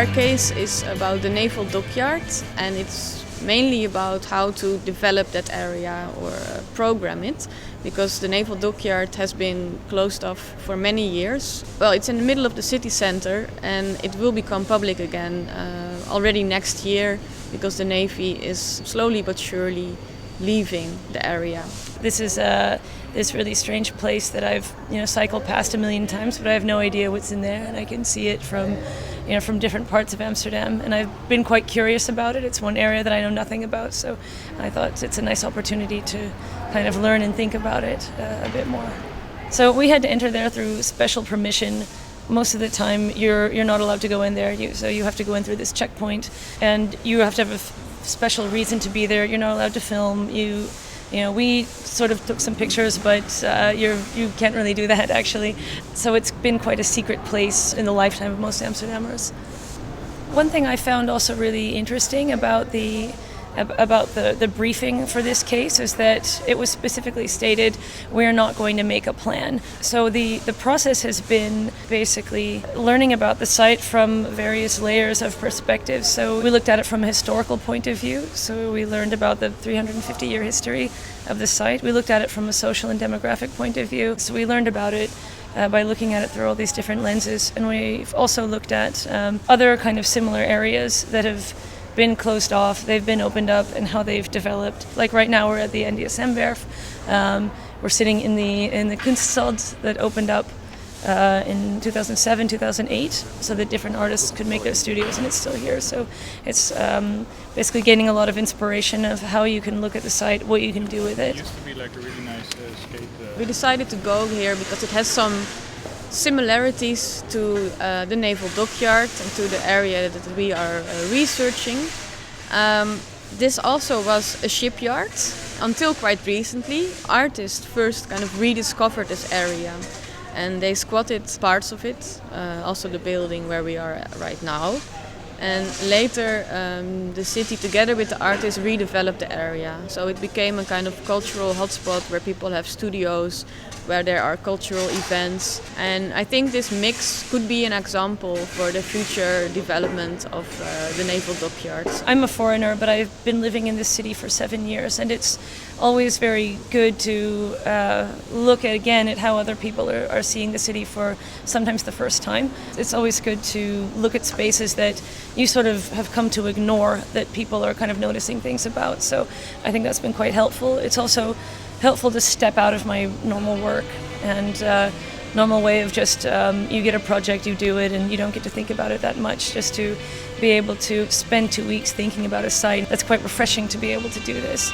our case is about the naval dockyard, and it's mainly about how to develop that area or program it, because the naval dockyard has been closed off for many years. Well, it's in the middle of the city center, and it will become public again already next year, because the Navy is slowly but surely leaving the area. This is this really strange place that I've cycled past a million times, but I have no idea what's in there, and I can see it from different parts of Amsterdam, and I've been quite curious about it. It's one area that I know nothing about, so I thought it's a nice opportunity to kind of learn and think about it a bit more. So we had to enter there through special permission. Most of the time you're not allowed to go in there, so you have to go in through this checkpoint, and you have to have a special reason to be there. You're not allowed to film. We sort of took some pictures, but you can't really do that actually. So it's been quite a secret place in the lifetime of most Amsterdammers. One thing I found also really interesting about the briefing for this case is that it was specifically stated we're not going to make a plan. So the process has been basically learning about the site from various layers of perspective. So we looked at it from a historical point of view. So we learned about the 350-year history of the site. We looked at it from a social and demographic point of view. So we learned about it by looking at it through all these different lenses. And we've also looked at other kind of similar areas that have been closed off, they've been opened up, and how they've developed. Like right now we're at the NDSM-werf. We're sitting in the Kunststad that opened up in 2007, 2008, so that different artists could make their studios, and it's still here. So it's basically gaining a lot of inspiration of how you can look at the site, what you can do with it. It used to be like a really nice skate. We decided to go here because it has some similarities to the naval dockyard and to the area that we are researching. This also was a shipyard until quite recently. Artists first kind of rediscovered this area, and they squatted parts of it, also the building where we are right now. And later the city, together with the artists, redeveloped the area. So it became a kind of cultural hotspot where people have studios, where there are cultural events. And I think this mix could be an example for the future development of the naval dockyards. I'm a foreigner, but I've been living in this city for 7 years, and it's always very good to look at how other people are seeing the city for sometimes the first time. It's always good to look at spaces that you sort of have come to ignore, that people are kind of noticing things about. So I think that's been quite helpful. It's also helpful to step out of my normal work and normal way of just you get a project, you do it, and you don't get to think about it that much. Just to be able to spend 2 weeks thinking about a site, that's quite refreshing to be able to do this.